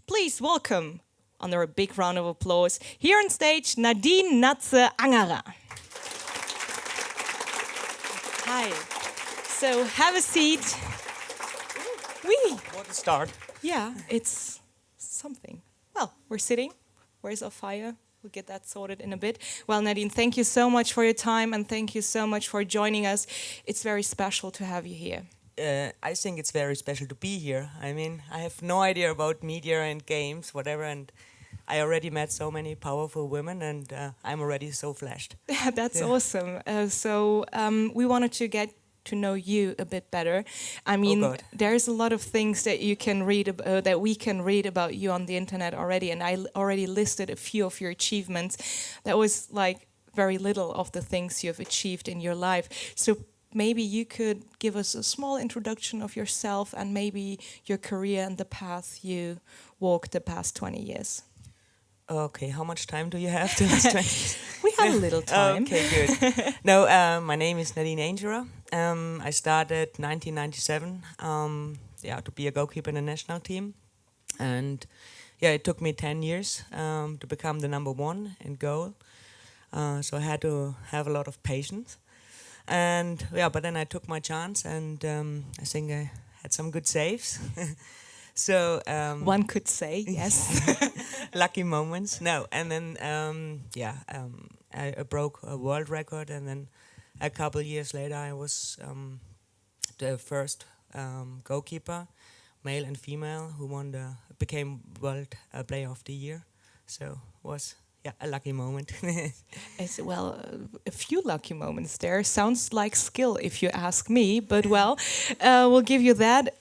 Please welcome, under a big round of applause, here on stage, Nadine Angerer. Hi. So have a seat. What a start. Yeah, it's something. Well, we're sitting. Where's our fire? We'll get that sorted in a bit. Well, Nadine, thank you so much for your time and thank you so much for joining us. It's very special to have you here. I think it's very special to be here. I mean, I have no idea about media and games, whatever, and I already met so many powerful women, and I'm already so flashed. That's awesome. So we wanted to get to know you a bit better. I mean, there's a lot of things that you can read that we can read about you on the internet already, and I already listed a few of your achievements. That was like very little of the things you've achieved in your life. So maybe you could give us a small introduction of yourself and maybe your career and the path you walked the past 20 years. Okay, how much time do you have to We have a little time. Okay, good. No, my name is Nadine Angerer. I started 1997 to be a goalkeeper in the national team. And yeah, it took me 10 years to become the number one in goal. So I had to have a lot of patience. And yeah, but then I took my chance and I think I had some good saves. So one could say, yes. Lucky moments. No, and then I broke a world record, and then a couple years later, I was the first goalkeeper, male and female, who became World Player of the Year. So was a lucky moment. A few lucky moments there. Sounds like skill, if you ask me. But we'll give you that.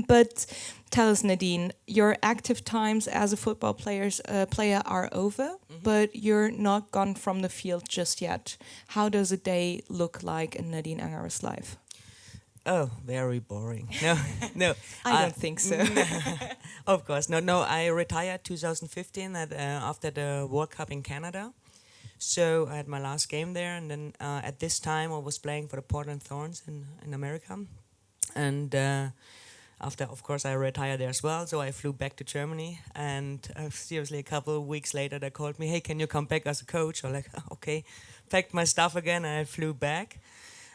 But tell us, Nadine, your active times as a football player are over, but you're not gone from the field just yet. How does a day look like in Nadine Angerer's life? Oh, very boring. No. I don't think so. Of course, no. I retired 2015 after the World Cup in Canada. So I had my last game there, and then at this time I was playing for the Portland Thorns in America. And after, of course, I retired there as well. So I flew back to Germany, and seriously, a couple of weeks later, they called me, "Hey, can you come back as a coach?" I was like, okay, packed my stuff again, and I flew back.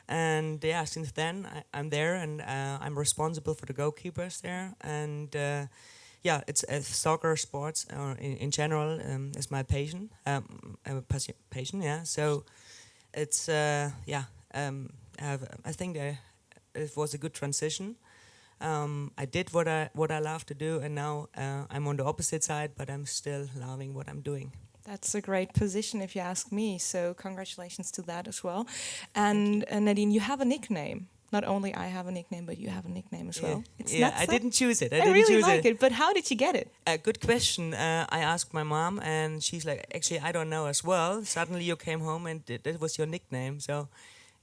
And yeah, since then I'm there, and I'm responsible for the goalkeepers there. And it's soccer, sports, in general, is my passion. Passion, yeah. So it's I think it was a good transition. I did what I love to do, and now I'm on the opposite side, but I'm still loving what I'm doing. That's a great position, if you ask me. So congratulations to that as well. And Nadine, you have a nickname. Not only I have a nickname, but you have a nickname as well. It's I didn't choose it. I really like it. But how did you get it? Good question. I asked my mom, and she's like, "Actually, I don't know as well. Suddenly you came home, and that was your nickname." So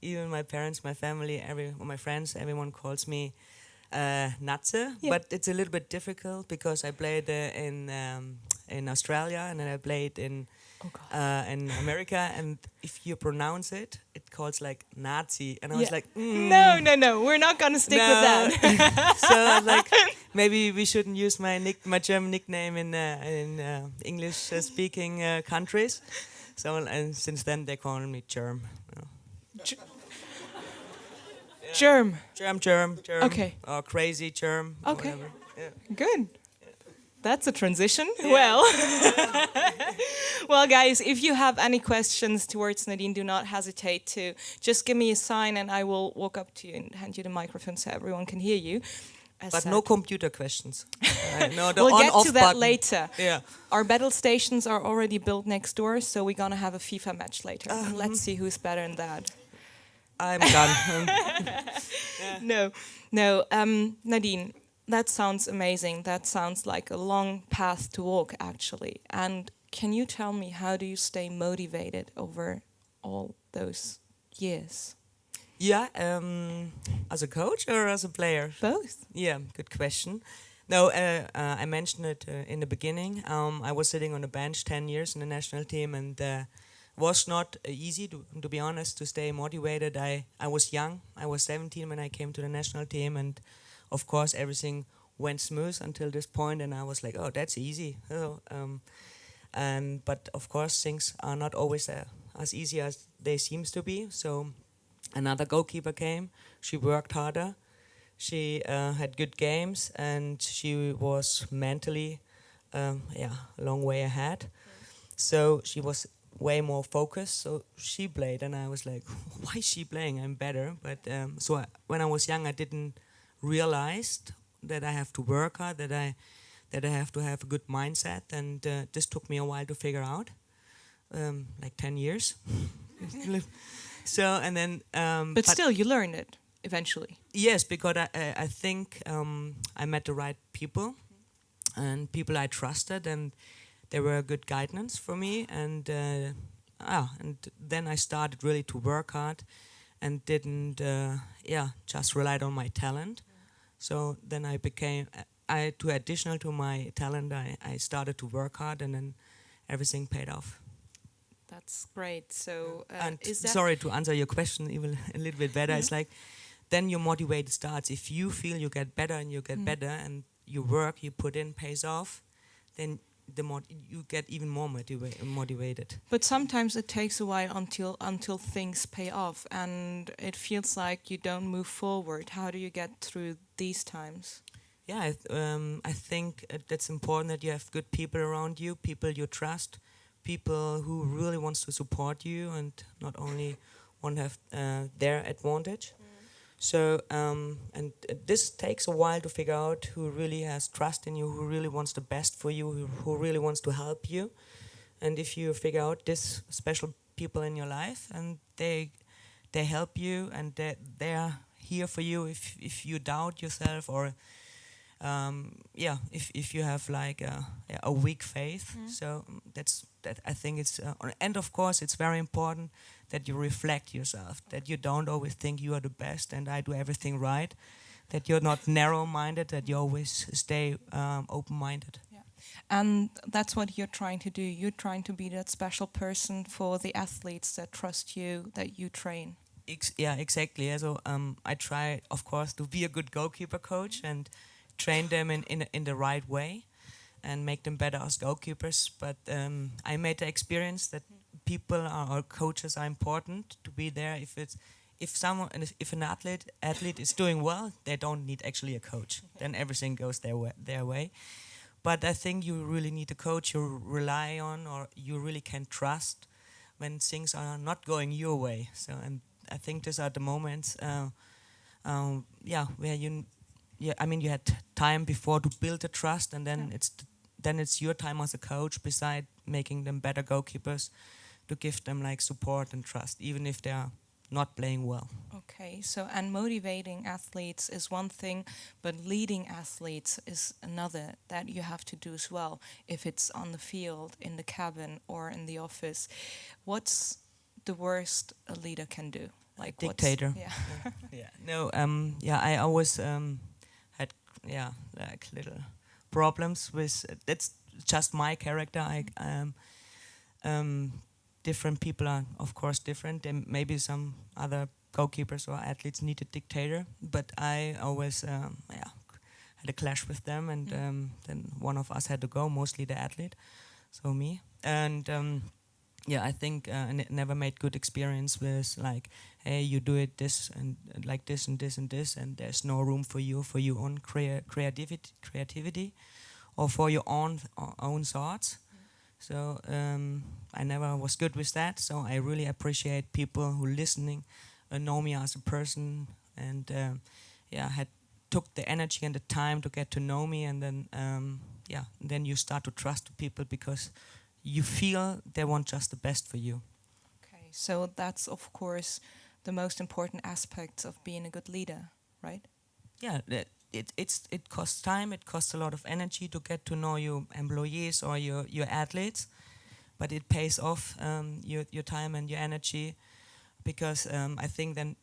even my parents, my family, my friends, everyone calls me Natze. Yeah. But it's a little bit difficult because I played in Australia, and then I played in America, and if you pronounce it, it calls like Nazi, and I was like, No, we're not gonna stick with that. So I was like, maybe we shouldn't use my German nickname in English-speaking countries. So and since then they call me Germ. Germ. Okay. Or crazy Germ. Okay. Whatever. Yeah. Good. That's a transition. Yeah. Well, guys, if you have any questions towards Nadine, do not hesitate to just give me a sign, and I will walk up to you and hand you the microphone so everyone can hear you. But no computer questions. No, we'll get to that button. later. Yeah. Our battle stations are already built next door, so we're gonna have a FIFA match later. And let's see who's better in that. I'm done. No. Nadine, that sounds amazing. That sounds like a long path to walk, actually. And can you tell me, how do you stay motivated over all those years? Yeah, as a coach or as a player? Both. Yeah, good question. No, I mentioned it in the beginning. I was sitting on the bench 10 years in the national team, and was not easy, to be honest, to stay motivated. I was young. I was 17 when I came to the national team, and of course everything went smooth until this point, and I was like, oh, that's easy. But of course, things are not always as easy as they seems to be. So another goalkeeper came. She worked harder. She had good games, and she was mentally, a long way ahead. So she was way more focused. So she played, and I was like, why is she playing? I'm better. But when I was young, I didn't realize that I have to work hard, that I have to have a good mindset, and this took me a while to figure out, like 10 years. So and then, but still, you learned it eventually. Yes, because I think I met the right people, and people I trusted, and they were good guidance for me, and then I started really to work hard, and didn't just relied on my talent. So then I became, to additional to my talent, I started to work hard, and then everything paid off. That's great. So and is that sorry to answer your question even a little bit better. It's like, then your motivation starts. If you feel you get better and you get better, and your work you put in pays off, then you get even more motivated. But sometimes it takes a while until things pay off, and it feels like you don't move forward. How do you get through these times? Yeah, I think that's important that you have good people around you, people you trust, people who really wants to support you and not only want to have their advantage. So and this takes a while to figure out who really has trust in you, who really wants the best for you, who really wants to help you. And if you figure out this special people in your life, and they help you, and they're here for you if you doubt yourself, or if you have like a weak faith. So that I think it's and of course it's very important that you reflect yourself, that you don't always think you are the best and I do everything right, that you're not narrow-minded, that you always stay open-minded. Yeah. And that's what you're trying to do. You're trying to be that special person for the athletes that trust you, that you train. Exactly. Yeah, so I try, of course, to be a good goalkeeper coach and train them in the right way and make them better as goalkeepers. But I made the experience that people or coaches are important to be there. If an athlete is doing well, they don't need actually a coach. Then everything goes their way. But I think you really need a coach you rely on, or you really can trust when things are not going your way. So, and I think these are the moments, where you had time before to build the trust, and then it's your time as a coach, beside making them better goalkeepers, to give them like support and trust, even if they are not playing well. Okay, so and motivating athletes is one thing, but leading athletes is another that you have to do as well, if it's on the field, in the cabin, or in the office. What's the worst a leader can do? Like dictator. I always had like little problems with that's just my character. Different people are of course different, and maybe some other goalkeepers or athletes need a dictator, but I always had a clash with them, and then one of us had to go, mostly the athlete, so me. And I think I never made good experience with like, hey, you do it this and like this and this and this, and there's no room for your own creativity, or for your own thoughts. So I never was good with that. So I really appreciate people who listening, know me as a person, and took the energy and the time to get to know me, and then you start to trust the people because you feel they want just the best for you. Okay, so that's of course the most important aspect of being a good leader, right? Yeah, it costs time, it costs a lot of energy to get to know your employees or your athletes, but it pays off your time and your energy, because I think then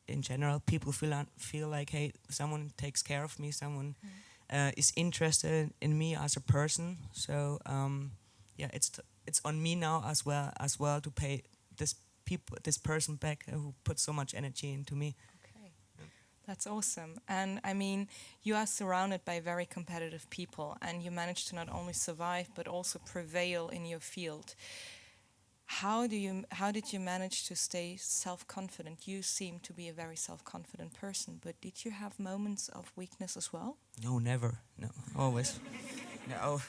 in general people feel like, hey, someone takes care of me, someone is interested in me as a person. So it's on me now as well to pay this person back who put so much energy into me. That's awesome. And I mean, you are surrounded by very competitive people, and you manage to not only survive but also prevail in your field. How did you manage to stay self-confident? You seem to be a very self-confident person, but did you have moments of weakness as well? No, never. No, always. No,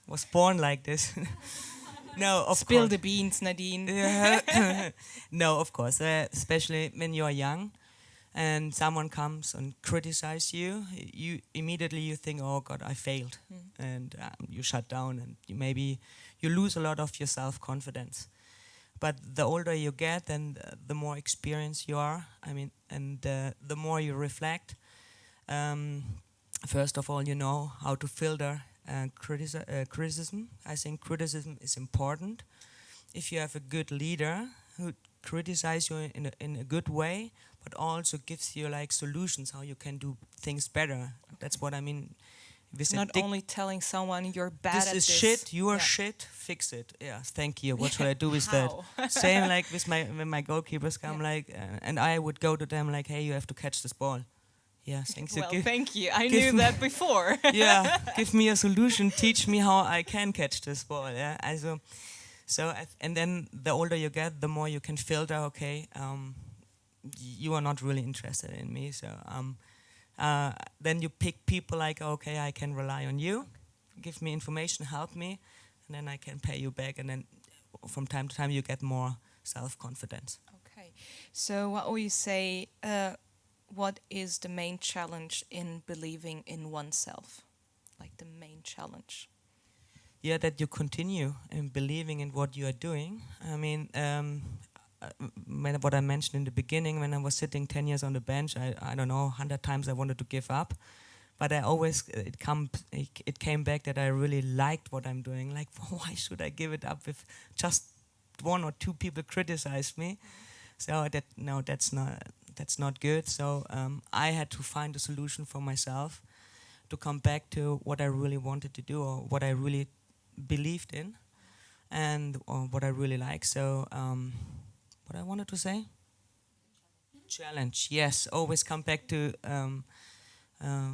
was born like this. No, of Spill course. the beans, Nadine. Yeah. No, of course. Especially when you are young, and someone comes and criticize you, you immediately think, "Oh God, I failed," and you shut down, and maybe you lose a lot of your self-confidence. But the older you get, and the more experienced you are. I mean, and the more you reflect. First of all, you know how to filter criticism. I think criticism is important. If you have a good leader who criticizes you in a good way, but also gives you like solutions how you can do things better. Okay. That's what I mean. Not only telling someone you're bad at this. This is shit, you are shit, fix it. Yeah, thank you. What should I do with that? Same like with when my goalkeepers come, like, and I would go to them like, hey, you have to catch this ball. Yeah, thanks. Well, thank you. I knew that before. Yeah, give me a solution. Teach me how I can catch this ball. Yeah, and then the older you get, the more you can filter. Okay, you are not really interested in me. So then you pick people like, okay, I can rely on you. Give me information, help me, and then I can pay you back. And then from time to time, you get more self-confidence. Okay. So what will you say? What is the main challenge in believing in oneself? Like the main challenge? Yeah, that you continue in believing in what you are doing. I mean, what I mentioned in the beginning, when I was sitting 10 years on the bench, I don't know, 100 times I wanted to give up. But I always, it came back that I really liked what I'm doing. Like, why should I give it up if just one or two people criticize me? So that's not good. So I had to find a solution for myself to come back to what I really wanted to do, or what I really believed in, and what I really like. So what I wanted to say? Challenge. Yes, always come back to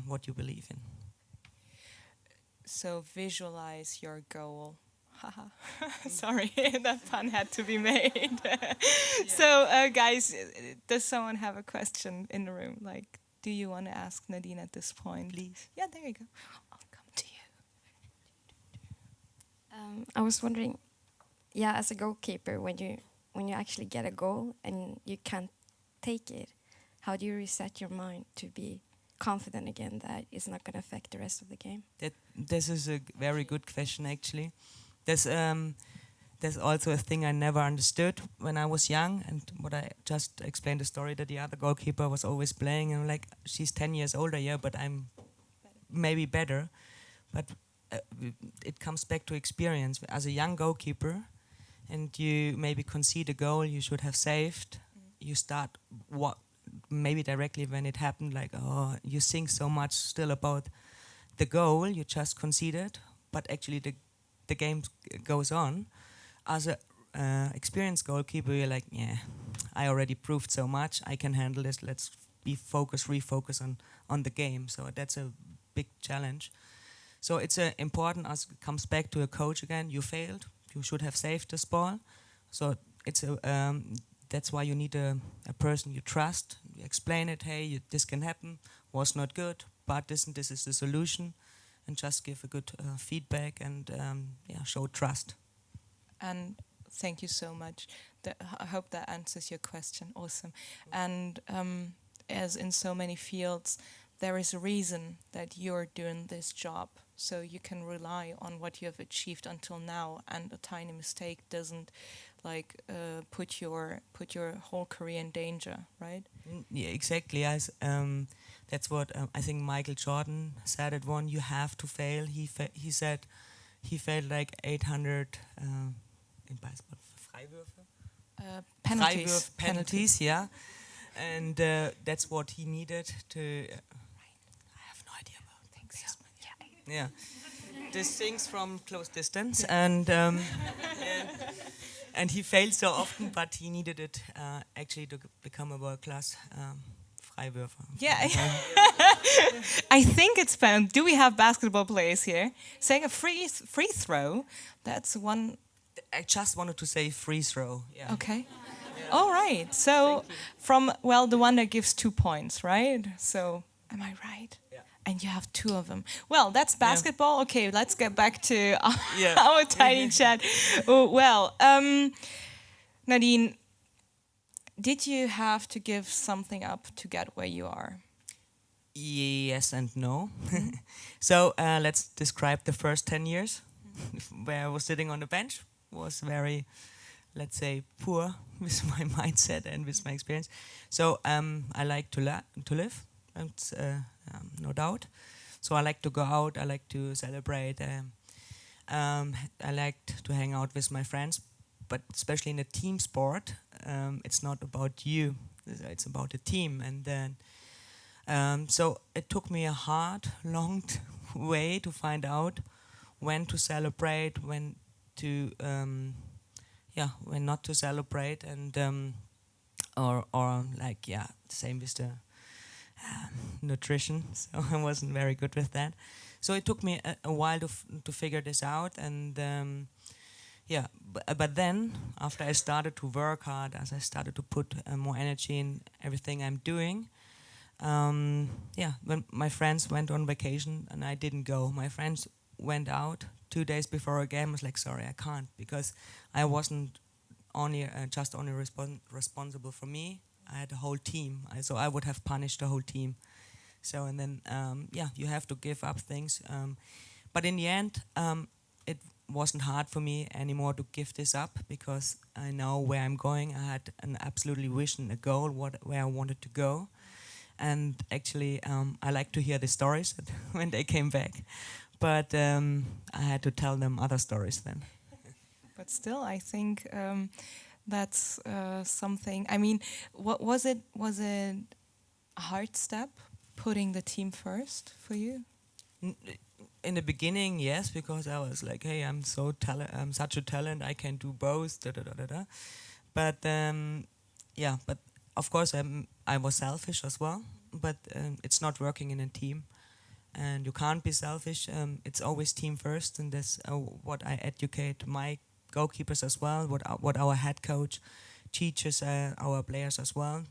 what you believe in. So visualize your goal. Sorry, that pun had to be made. So, guys, does someone have a question in the room? Like, do you want to ask Nadine at this point? Please. Yeah, there you go. I'll come to you. I was wondering, yeah, as a goalkeeper, when you actually get a goal and you can't take it, how do you reset your mind to be confident again that it's not going to affect the rest of the game? This is a very good question, actually. There's also a thing I never understood when I was young, and what I just explained the story that the other goalkeeper was always playing, and like, she's 10 years older, yeah, but I'm maybe better. But it comes back to experience. As a young goalkeeper, and you maybe concede a goal you should have saved, you start maybe directly when it happened, like, oh, you think so much still about the goal you just conceded, but actually the game goes on. As a experienced goalkeeper, you're like, yeah, I already proved so much, I can handle this, let's refocus on the game. So that's a big challenge. So it's important, as it comes back to a coach again, you failed, you should have saved this ball. So it's that's why you need a person you trust. You explain it, hey, this can happen, was not good, but this is the solution. And just give a good feedback and show trust. And thank you so much. I hope that answers your question. Awesome. And as in so many fields, there is a reason that you're doing this job. So you can rely on what you have achieved until now, and a tiny mistake doesn't put your whole career in danger, right? Yeah, exactly. That's what I think Michael Jordan said at one. You have to fail. He said he failed like 800 in basketball. Freiwürfe? Penalties, yeah. And that's what he needed to. I have no idea about things. Yeah. These things from close distance, and and he failed so often, but he needed it actually to become a world-class Freiwürfe. Yeah. I think it's do we have basketball players here? Saying a free throw, that's one. I just wanted to say free throw. Yeah. Okay. All right. So the one that gives 2 points, right? So am I right? Yeah. And you have 2 of them. Well, that's basketball. Yeah. Okay, let's get back to our tiny chat. Nadine, did you have to give something up to get where you are? Yes and no. So let's describe the first 10 years where I was sitting on the bench. Was very, let's say, poor with my mindset and with my experience. So I like to live, and no doubt. So I like to go out. I like to celebrate. I like to hang out with my friends. But especially in a team sport, it's not about you. It's about the team. And then, so it took me a long way to find out when to celebrate, when to when not to celebrate, and or like same with the nutrition. So I wasn't very good with that. So it took me a while to figure this out, and but then after I started to work hard, as I started to put more energy in everything I'm doing, when my friends went on vacation and I didn't go, my friends went out 2 days before a game. I was like, sorry, I can't, because I wasn't only responsible for me. I had a whole team, so I would have punished the whole team. So and then you have to give up things, but in the end, it wasn't hard for me anymore to give this up, because I know where I'm going. I had an absolutely vision, a goal, where I wanted to go. And actually, I like to hear the stories when they came back. But I had to tell them other stories then. But still, I think that's something. I mean, what was it? Was it a hard step, putting the team first for you? In the beginning, yes, because I was like, hey, I'm such a talent, I can do both, But but of course I was selfish as well. But it's not working in a team, and you can't be selfish. It's always team first, and that's what I educate my goalkeepers as well. What our head coach teaches our players as well.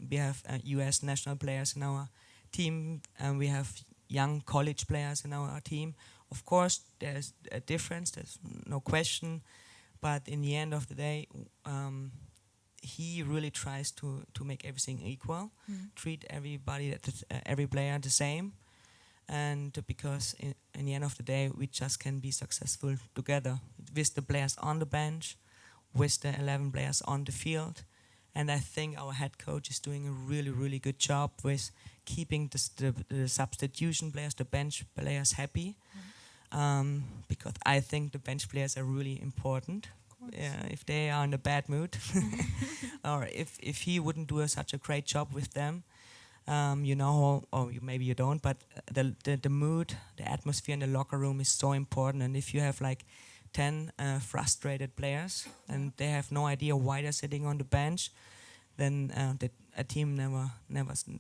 We have U.S. national players in our team, and we have young college players in our team. Of course, there's a difference. There's no question, but in the end of the day, he really tries to make everything equal, treat everybody, every player the same, and because in the end of the day, we just can be successful together with the players on the bench, with the 11 players on the field. And I think our head coach is doing a really, really good job with keeping the substitution players, the bench players happy, because I think the bench players are really important. If they are in a bad mood, or if he wouldn't do such a great job with them, maybe you don't, but the mood, the atmosphere in the locker room is so important. And if you have like 10 frustrated players and they have no idea why they're sitting on the bench, then a team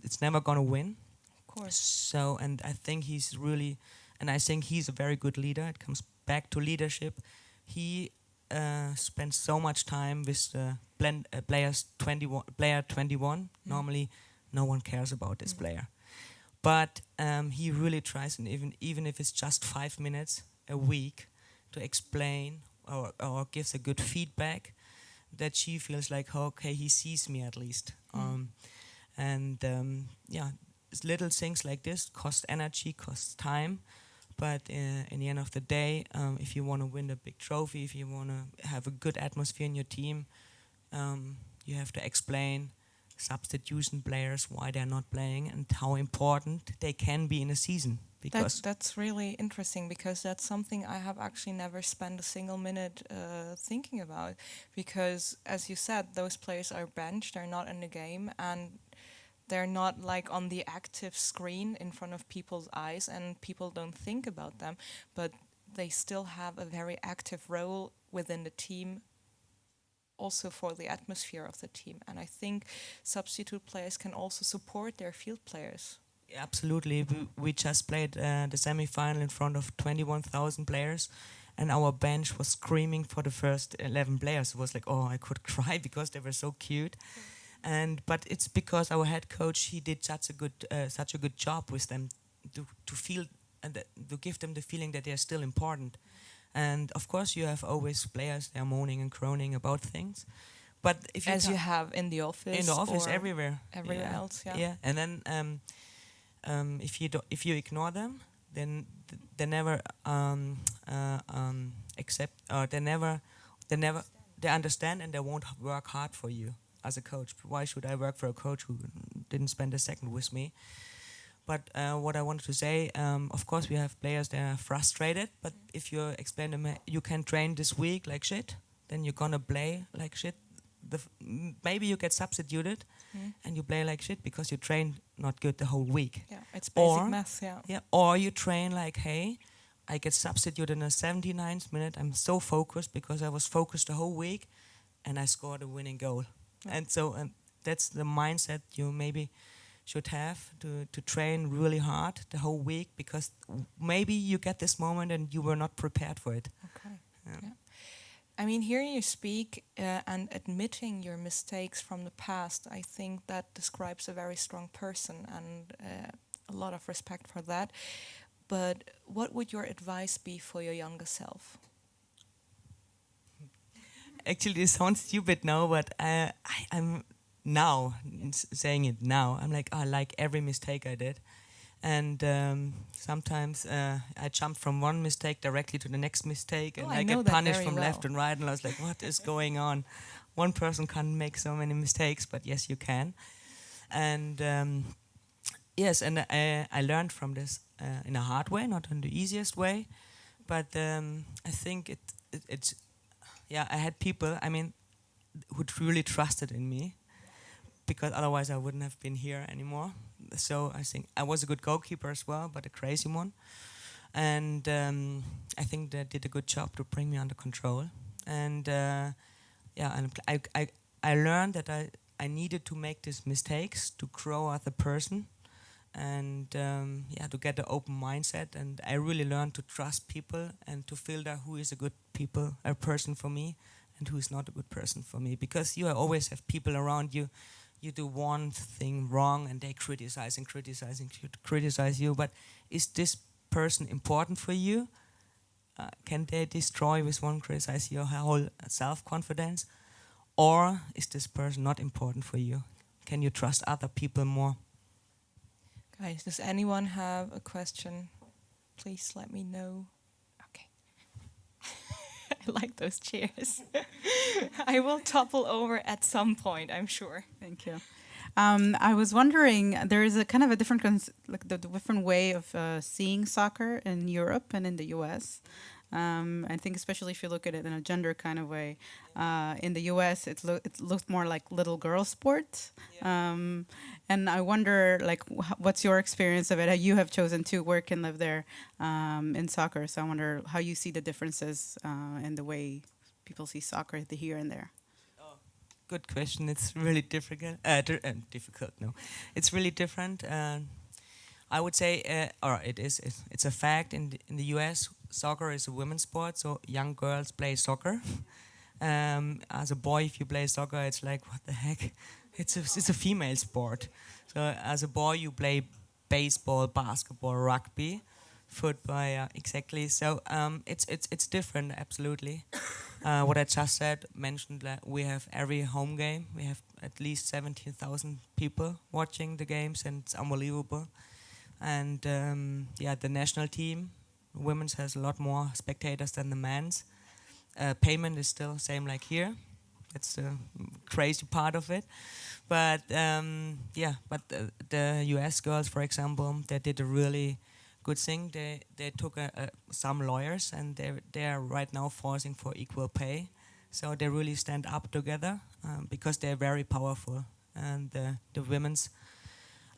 it's never gonna win. Of course. So, and I think he's a very good leader. It comes back to leadership. He spends so much time with the player 21. Normally, no one cares about this player, but he really tries, and even if it's just 5 minutes a week, to explain or gives a good feedback, that she feels like, okay, he sees me at least. Little things like this cost energy, cost time, but in the end of the day, if you want to win a big trophy, if you want to have a good atmosphere in your team, you have to explain substitution players why they're not playing and how important they can be in a season. Because that's really interesting, because that's something I have actually never spent a single minute thinking about. Because as you said, those players are benched, they're not in the game, and they're not like on the active screen in front of people's eyes, and people don't think about them, but they still have a very active role within the team also for the atmosphere of the team. And I think substitute players can also support their field players. Absolutely. We just played the semi-final in front of 21,000 players, and our bench was screaming for the first 11 players. It was like, oh, I could cry because they were so cute. But it's because our head coach, he did such a good job with them to feel and to give them the feeling that they are still important. And of course, you have always players they are moaning and groaning about things. But if you you have in the office, or everywhere else, and then if you ignore them, then they never accept, or they understand, and they won't work hard for you as a coach. Why should I work for a coach who didn't spend a second with me? But what I wanted to say, of course, we have players that are frustrated. But if you explain them, you can train this week like shit, then you're gonna play like shit. Maybe you get substituted and you play like shit because you train not good the whole week. Yeah, it's basic math, Or you train like, hey, I get substituted in the 79th minute. I'm so focused because I was focused the whole week and I scored a winning goal. Yeah. And that's the mindset you maybe should have to train really hard the whole week, because maybe you get this moment and you were not prepared for it. Okay. Yeah. I mean, hearing you speak and admitting your mistakes from the past, I think that describes a very strong person, and a lot of respect for that. But what would your advice be for your younger self? Actually, it sounds stupid now, but I'm now saying it now. I'm like, I like every mistake I did. And sometimes I jump from one mistake directly to the next mistake, and I get punished from left and right. And I was like, what is going on? One person can't make so many mistakes, but yes, you can. And yes, and I learned from this in a hard way, not in the easiest way. But I think it's I had people, I mean, who really trusted in me, because otherwise I wouldn't have been here anymore. So I think I was a good goalkeeper as well, but a crazy one. And I think they did a good job to bring me under control. And and I learned that I needed to make these mistakes to grow as a person, and to get an open mindset. And I really learned to trust people and to filter who is a person for me and who is not a good person for me. Because you always have people around you. You do one thing wrong and they criticize you. But is this person important for you? Can they destroy with one criticize your whole self-confidence? Or is this person not important for you? Can you trust other people more? Guys, does anyone have a question? Please let me know. Okay. I like those chairs. I will topple over at some point, I'm sure. Thank you. I was wondering, there is a kind of a different, the different way of seeing soccer in Europe and in the US. I think especially if you look at it in a gender kind of way. In the US, it looked more like little girl sport. Yeah. And I wonder, like, what's your experience of it? You have chosen to work and live there in soccer. So I wonder how you see the differences in the way people see soccer here and there. Good question. It's really difficult. No, it's really different. I would say, it's a fact in the US. Soccer is a women's sport, so young girls play soccer. As a boy, if you play soccer, it's like, what the heck? It's a female sport. So as a boy, you play baseball, basketball, rugby, football. Exactly. So it's different, absolutely. What I just mentioned that we have every home game. We have at least 17,000 people watching the games, and it's unbelievable. And the national team, women's, has a lot more spectators than the men's. Payment is still same like here. That's the crazy part of it. But the US girls, for example, they did a really good thing. They took some lawyers, and they are right now forcing for equal pay. So they really stand up together because they're very powerful, and the women's.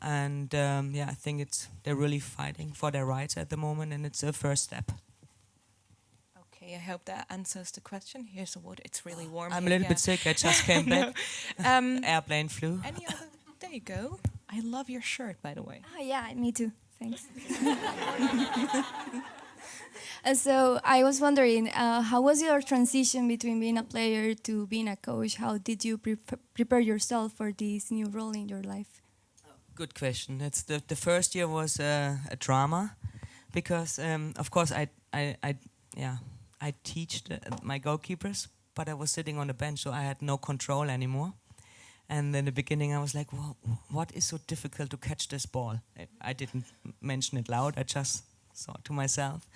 And I think they're really fighting for their rights at the moment, and it's a first step. Okay, I hope that answers the question. Here's the water. It's really warm. I'm a here, little bit sick. I just came back. Airplane flu. Any other? There you go. I love your shirt, by the way. Oh, yeah, me too. Thanks. So I was wondering, how was your transition between being a player to being a coach? How did you prepare yourself for this new role in your life? Good question. It's the first year was a drama, because of course I teach my goalkeepers, but I was sitting on the bench, so I had no control anymore. And in the beginning, I was like, well, what is so difficult to catch this ball? I didn't mention it loud. I just thought to myself.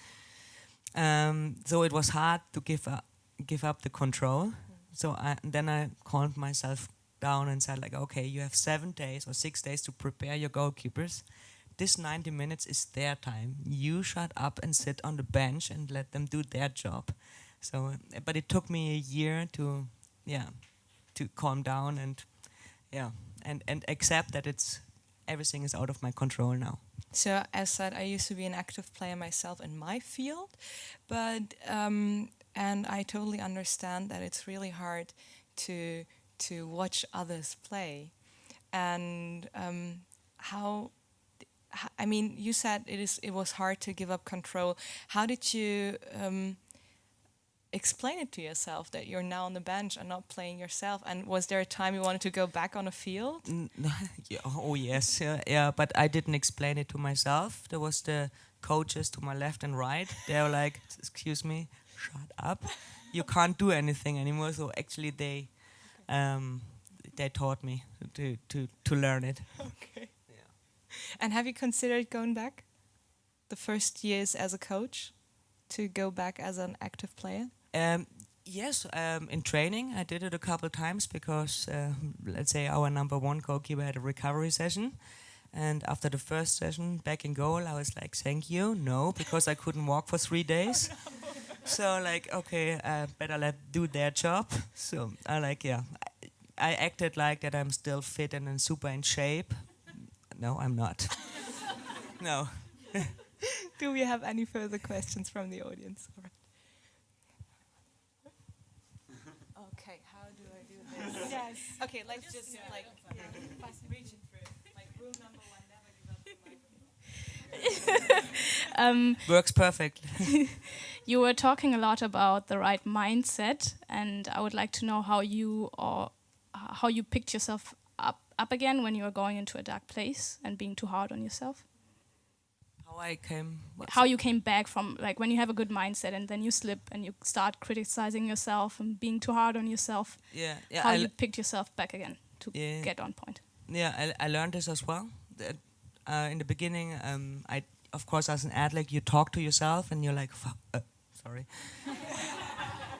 So it was hard to give up the control. So then I calmed myself down and said, like, okay, you have 7 days or 6 days to prepare your goalkeepers. This 90 minutes is their time. You shut up and sit on the bench and let them do their job. So, but it took me a year to calm down and accept that everything is out of my control now. So, as said, I used to be an active player myself in my field, but and I totally understand that it's really hard to watch others play, and I mean, you said it was hard to give up control. How did you explain it to yourself that you're now on the bench and not playing yourself? And was there a time you wanted to go back on a field? Oh yes, but I didn't explain it to myself. There was the coaches to my left and right. They were like, "Excuse me, shut up. You can't do anything anymore." So actually, they taught me to learn it. Okay. Yeah. And have you considered going back the first years as a coach to go back as an active player? Yes, in training I did it a couple times because let's say our number 1 goalkeeper had a recovery session, and after the first session back in goal I was like, thank you, no, because I couldn't walk for 3 days. Oh, no. So like, okay, better let do their job. So I acted like that I'm still fit and super in shape. No, I'm not. No. Do we have any further questions from the audience? All right. Okay, how do I do this? Yes. Okay, let's just reach it through. Like rule number 1, never give up the microphone. Works perfectly. You were talking a lot about the right mindset, and I would like to know how you picked yourself up again when you were going into a dark place and being too hard on yourself. How you came back from, like, when you have a good mindset and then you slip and you start criticizing yourself and being too hard on yourself. Yeah. How you picked yourself back again to get on point. Yeah, I learned this as well. In the beginning, of course, as an athlete, you talk to yourself and you're like, sorry.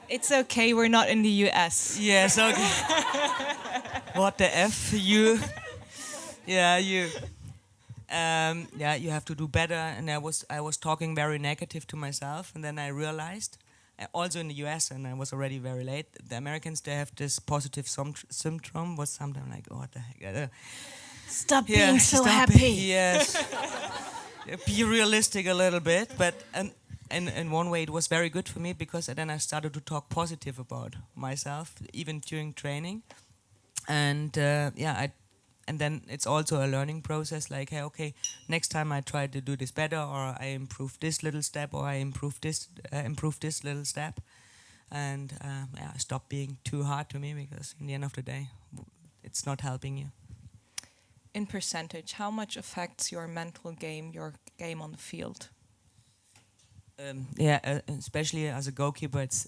It's okay, we're not in the US. Yes, okay. What the F? You have to do better. And I was talking very negative to myself, and then I realized, also in the US, and I was already very late, the Americans, they have this positive syndrome, was something like, oh, what the heck? Stop being so happy. Yes. Be realistic a little bit, but in one way it was very good for me, because then I started to talk positive about myself, even during training. And and then it's also a learning process, like, hey, okay, next time I try to do this better, or I improve this little step, or I improve this little step. And I stop being too hard to me, because in the end of the day, it's not helping you. In percentage, how much affects your mental game, your game on the field? Especially as a goalkeeper, it's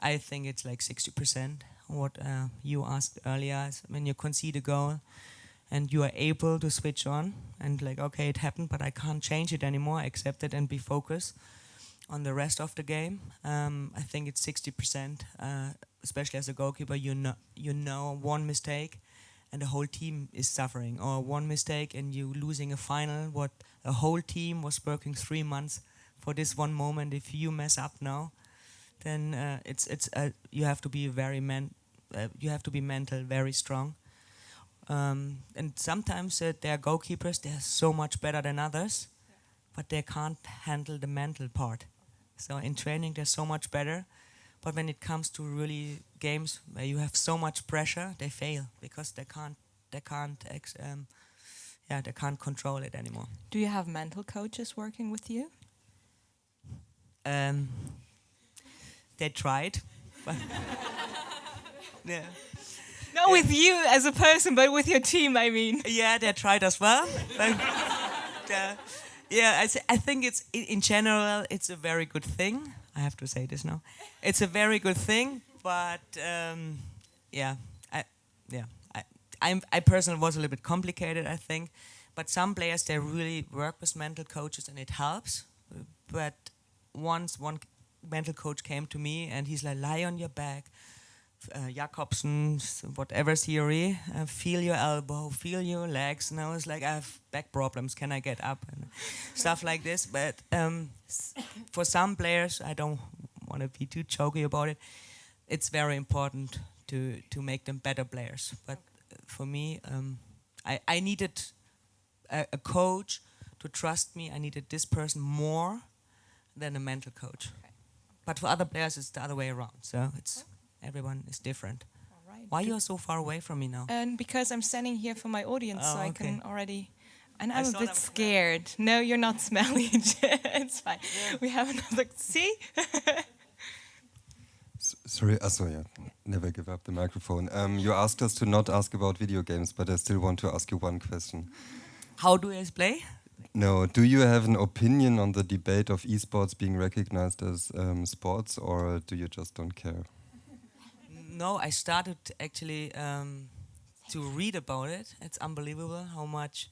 I think it's like 60%. What you asked earlier is when you concede a goal and you are able to switch on and like, okay, it happened, but I can't change it anymore. Accept it and be focused on the rest of the game. I think it's 60%. Especially as a goalkeeper, you know one mistake and the whole team is suffering, or one mistake and you losing a final. What a whole team was working 3 months for this one moment. If you mess up now, then you have to be mental very strong. And sometimes there are goalkeepers, they're so much better than others, but they can't handle the mental part. So in training, they're so much better. But when it comes to really games where you have so much pressure, they fail because they can't control it anymore. Do you have mental coaches working with you? They tried, but yeah. Not with you as a person, but with your team, I mean. Yeah, they tried as well. But, I think it's in general it's a very good thing. I have to say this now. It's a very good thing, but I personally was a little bit complicated, I think. But some players they really work with mental coaches and it helps. But once one mental coach came to me and he's like, lie on your back. Jakobsen's whatever theory, feel your elbow, feel your legs, and I was like, I have back problems, can I get up, and stuff like this. But for some players, I don't want to be too choky about it, it's very important to make them better players. But for me, I needed a coach to trust me. I needed this person more than a mental coach. Okay. But for other players, it's the other way around, so it's everyone is different. All right. Why you are so far away from me now? And because I'm standing here for my audience, so I can already. And I'm a bit I'm scared. No, you're not smelly. It's fine. Yeah. We have another. See? Sorry, never give up the microphone. You asked us to not ask about video games, but I still want to ask you one question. How do I play? No, do you have an opinion on the debate of eSports being recognized as sports, or do you just don't care? No, I started actually to read about it. It's unbelievable how much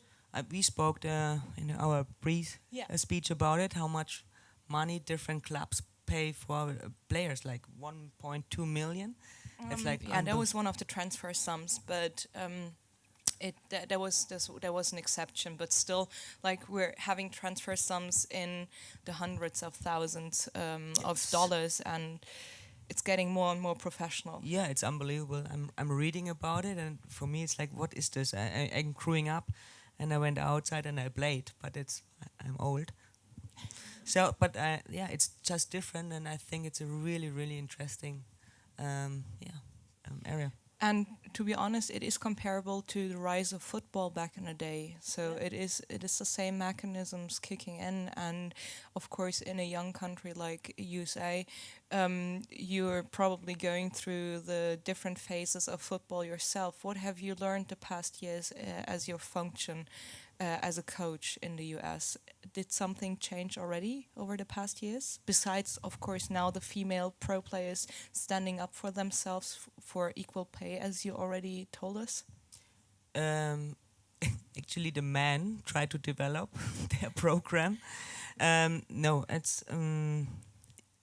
we spoke in our speech about it. How much money different clubs pay for players, like 1.2 million. It's like that was one of the transfer sums, but there was an exception. But still, like we're having transfer sums in the hundreds of thousands of dollars and. It's getting more and more professional. Yeah, it's unbelievable. I'm reading about it, and for me, it's like, what is this? I'm growing up, and I went outside and I played, but I'm old. So, but it's just different, and I think it's a really, really interesting, area. And to be honest, it is comparable to the rise of football back in the day. So it is the same mechanisms kicking in, and of course, in a young country like USA, you're probably going through the different phases of football yourself. What have you learned the past years as your function as a coach in the US? Did something change already over the past years? Besides, of course, now the female pro players standing up for themselves for equal pay, as you already told us? Actually, the men try to develop their program. No, it's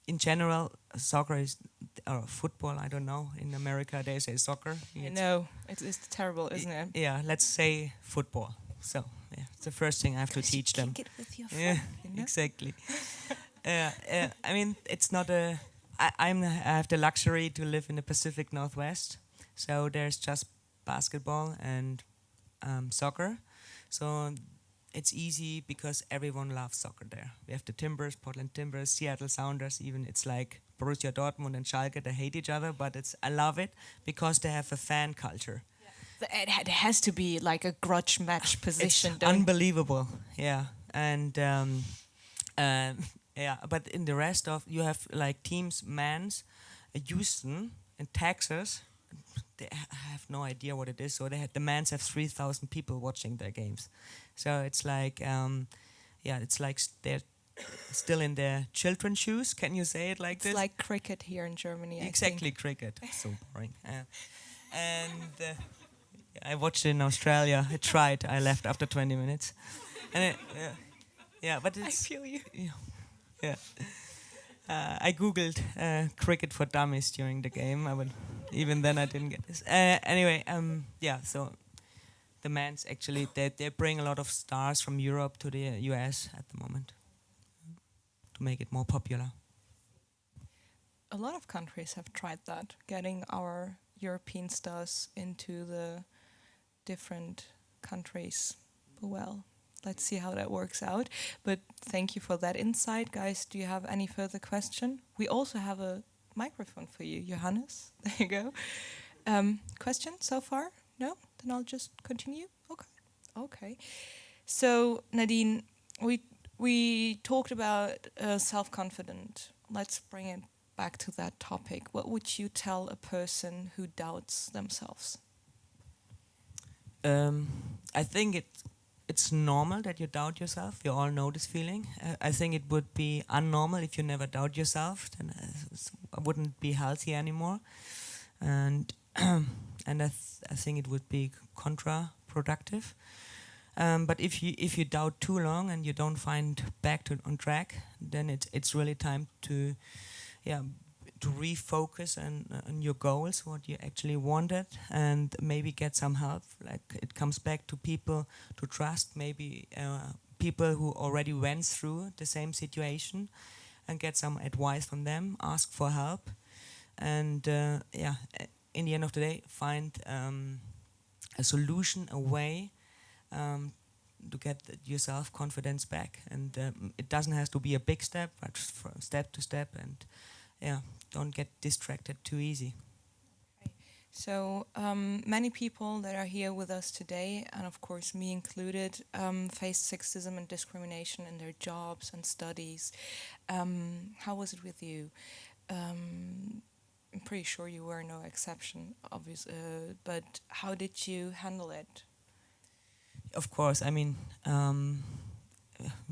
in general, soccer is, or football, I don't know. In America, they say soccer. I know, it's terrible, isn't it? Yeah, let's say football. So, yeah, it's the first thing I have to teach them. Kick it with your foot, you know? Exactly. I mean, it's not I have the luxury to live in the Pacific Northwest, so there's just basketball and soccer. So it's easy because everyone loves soccer there. We have the Timbers, Portland Timbers, Seattle Sounders. Even it's like Borussia Dortmund and Schalke. They hate each other, but I love it because they have a fan culture. It has to be like a grudge match position. It's unbelievable, yeah. And but in the rest of, you have like teams, Mans, Houston, and Texas. They have no idea what it is. So the Mans have 3,000 people watching their games. So it's like, it's like they're still in their children's shoes. Can you say it like this? It's like cricket here in Germany. Exactly, cricket. So boring. I watched it in Australia. I tried. I left after 20 minutes. And but it's, I feel you. Yeah. I googled cricket for dummies during the game. Even then I didn't get this. Anyway, so the Mans actually, they bring a lot of stars from Europe to the US at the moment to make it more popular. A lot of countries have tried that, getting our European stars into the different countries. Well, let's see how that works out. But thank you for that insight, guys. Do you have any further question? We also have a microphone for you, Johannes. There you go. Question so far? No? Then I'll just continue. Okay. So Nadine, we talked about self-confident. Let's bring it back to that topic. What would you tell a person who doubts themselves? I think it's normal that you doubt yourself. You all know this feeling. I think it would be unnormal if you never doubt yourself. Then it wouldn't be healthy anymore. And I think it would be counterproductive. But if you doubt too long and you don't find back on track, then it's really time to refocus on your goals, what you actually wanted, and maybe get some help. Like it comes back to people to trust, maybe people who already went through the same situation, and get some advice from them. Ask for help, and in the end of the day, find a solution, a way to get your self-confidence back. And it doesn't have to be a big step, but step to step, and don't get distracted too easy. Okay. So many people that are here with us today, and of course me included, face sexism and discrimination in their jobs and studies. How was it with you? I'm pretty sure you were no exception, obviously, but how did you handle it? Of course, I mean,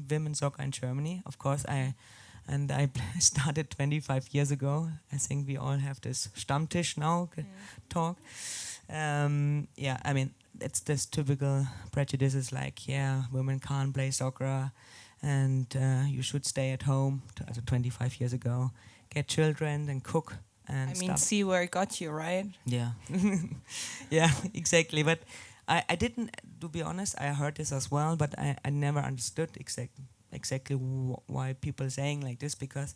women's soccer in Germany, of course, I started 25 years ago. I think we all have this Stammtisch now talk. I mean, it's this typical prejudices like, women can't play soccer and you should stay at home, 25 years ago, get children and cook and I mean, stuff. see where it got you, right? Yeah, yeah, exactly. But I didn't, to be honest, I heard this as well, but I never understood exactly why people are saying like this, because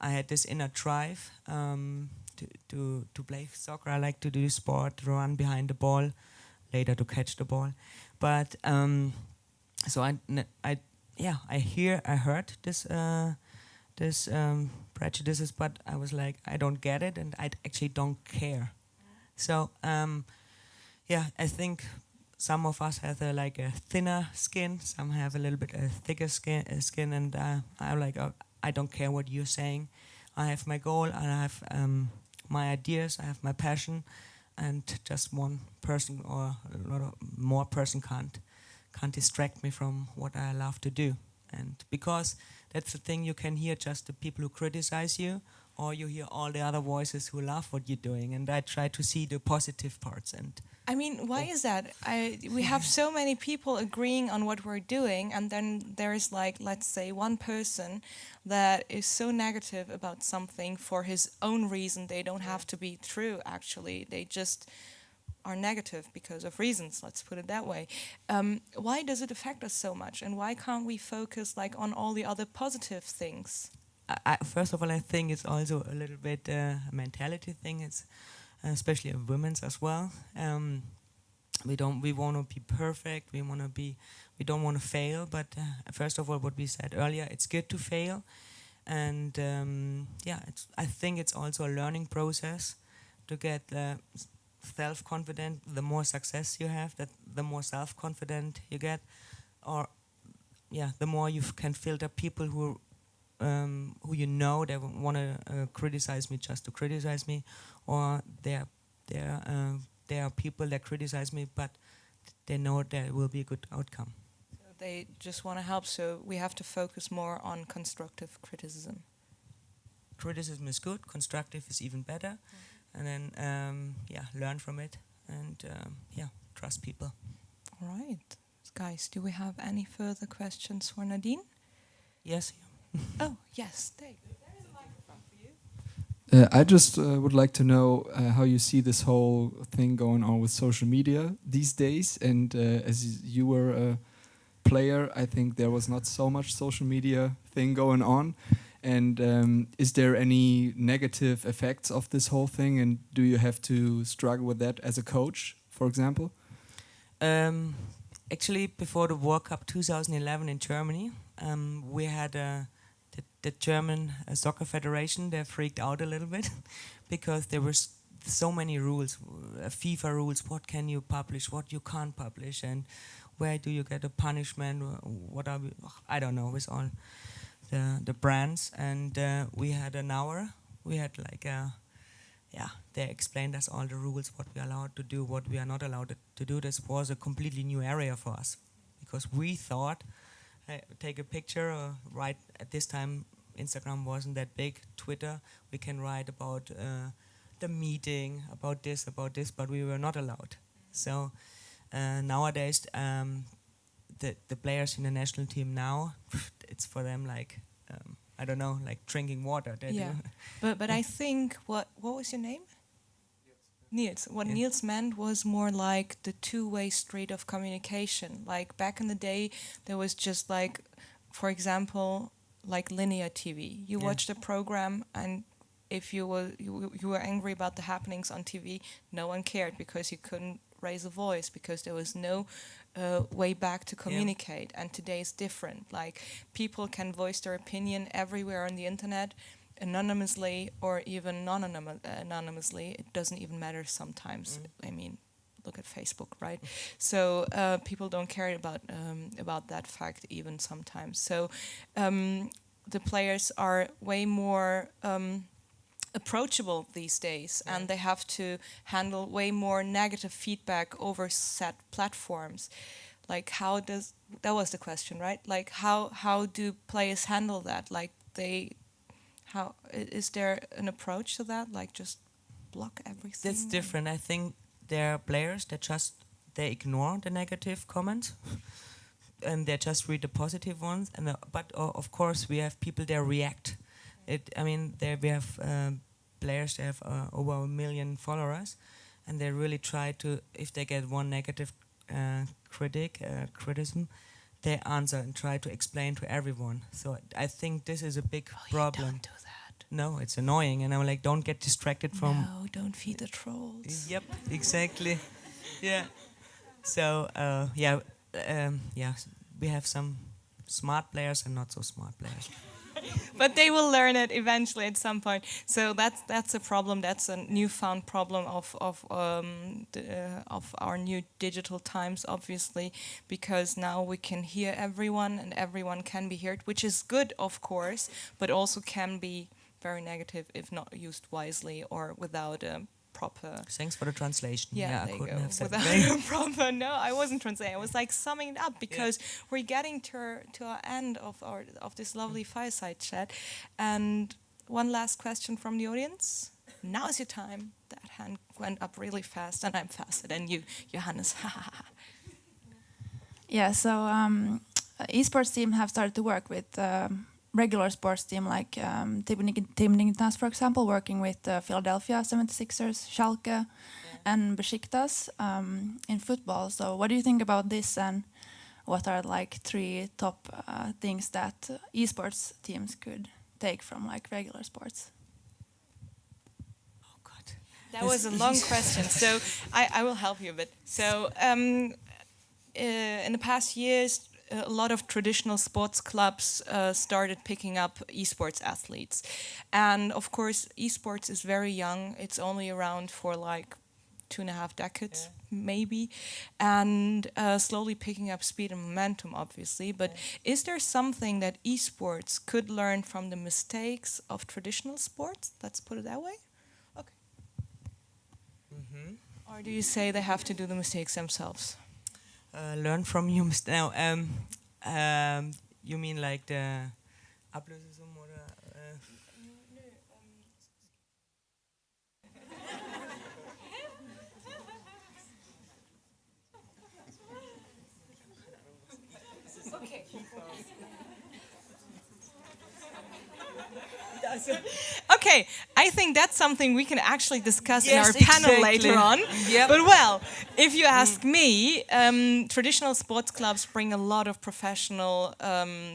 I had this inner drive to play soccer. I like to do sport, to run behind the ball, later to catch the ball. But so I heard this prejudices, but I was like, I don't get it, and I actually don't care. So I think some of us have like a thinner skin, some have a little bit a thicker skin, and I'm like, I don't care what you're saying. I have my goal, and I have my ideas, I have my passion, and just one person or a lot of more person can't distract me from what I love to do. And because that's the thing, you can hear just the people who criticize you, or you hear all the other voices who love what you're doing. And I try to see the positive parts. And I mean, why is that? We have so many people agreeing on what we're doing, and then there's like, let's say, one person that is so negative about something for his own reason. They don't have to be true, actually. They just are negative because of reasons, let's put it that way. Why does it affect us so much, and why can't we focus like on all the other positive things? First of all, I think it's also a little bit a mentality thing. It's especially of women's as well. We want to be perfect. We don't want to fail. But first of all, what we said earlier, it's good to fail, and I think it's also a learning process to get self-confident. The more success you have, the more self-confident you get, or the more you can filter people who you know they want to criticize me just to criticize me, or there are people that criticize me, but they know there will be a good outcome. So they just want to help. So we have to focus more on constructive criticism. Criticism is good. Constructive is even better. And then learn from it, and trust people. All right, guys, do we have any further questions for Nadine? Yes. Oh yes, there is a microphone for you. I just would like to know how you see this whole thing going on with social media these days. And as you were a player, I think there was not so much social media thing going on. And is there any negative effects of this whole thing? And do you have to struggle with that as a coach, for example? actually before the World Cup 2011 in Germany, we had the German Soccer Federation. They freaked out a little bit because there were so many rules, FIFA rules. What can you publish? What you can't publish? And where do you get a punishment? What are we? I don't know. With all the brands, and we had an hour. We had like they explained us all the rules, what we are allowed to do, what we are not allowed to do. This was a completely new area for us because we thought, take a picture, write. At this time, Instagram wasn't that big. Twitter, we can write about the meeting, about this, but we were not allowed. So nowadays, the players in the national team now, it's for them like I don't know, like drinking water. But I think what was your name? Niels. What Niels meant was more like the two-way street of communication. Like back in the day, there was just like, for example, like linear TV. You watched a program, and if you were angry about the happenings on TV, no one cared because you couldn't raise a voice because there was no way back to communicate. And today is different. Like people can voice their opinion everywhere on the internet, anonymously or even non-anonymously. It doesn't even matter sometimes. I mean, look at Facebook, right? So people don't care about that fact even sometimes. So the players are way more approachable these days, and they have to handle way more negative feedback over set platforms. Like that was the question, right? Like how do players handle that? Like how is there an approach to that? Like just block everything? That's different. I think there are players that they ignore the negative comments and they just read the positive ones. And but of course we have people that react. We have players that have over 1 million followers, and they really try to, if they get one negative criticism, they answer and try to explain to everyone. So I think this is a big problem. Don't do that. No, it's annoying, and I'm like, don't get distracted from. No, don't feed the trolls. Yep, exactly. Yeah. So we have some smart players and not so smart players. But they will learn it eventually at some point. So that's a problem. That's a newfound problem of our new digital times, obviously, because now we can hear everyone and everyone can be heard, which is good, of course, but also can be very negative if not used wisely or without a proper. Thanks for the translation. Yeah, I couldn't have said without it. a proper. No, I wasn't translating. I was like summing it up because we're getting to our end of this lovely fireside chat. And one last question from the audience. Now is your time. That hand went up really fast, and I'm faster than you, Johannes. Yeah. So eSports team have started to work with regular sports team like Team Dignitas, for example, working with Philadelphia 76ers, Schalke, and Besiktas in football. So what do you think about this, and what are like 3 top things that esports teams could take from like regular sports? Oh God, That was a long question, so I will help you a bit. So in the past years, a lot of traditional sports clubs started picking up esports athletes. And of course, esports is very young. It's only around for like 2.5 decades, maybe, and slowly picking up speed and momentum, obviously. But is there something that esports could learn from the mistakes of traditional sports? Let's put it that way. Okay. Or do you say they have to do the mistakes themselves? Learn from you. Now, you mean like the Ablösesum oder? Okay. Okay, I think that's something we can actually discuss in our panel later on. Yep. But well, if you ask me, traditional sports clubs bring a lot of professional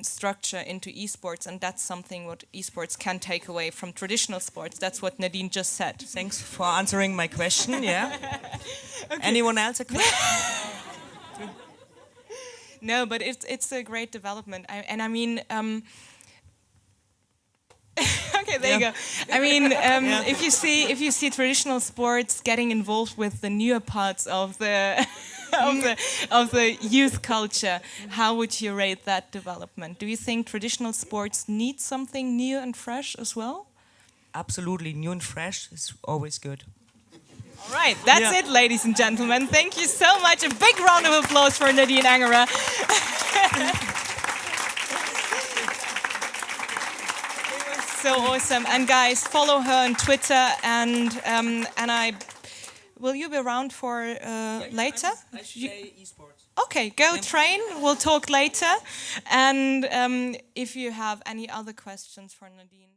structure into esports, and that's something what esports can take away from traditional sports. That's what Nadine just said. Thanks for answering my question. Yeah. Okay. Anyone else a question? No, but it's a great development. I mean, okay, there you go. I mean, if you see traditional sports getting involved with the newer parts of the of the youth culture, how would you rate that development? Do you think traditional sports need something new and fresh as well? Absolutely, new and fresh is always good. All right, that's it, ladies and gentlemen. Thank you so much. A big round of applause for Nadine Angerer. It was so awesome. And guys, follow her on Twitter. And will you be around for later? I should play eSports. Okay, go train. We'll talk later. And if you have any other questions for Nadine.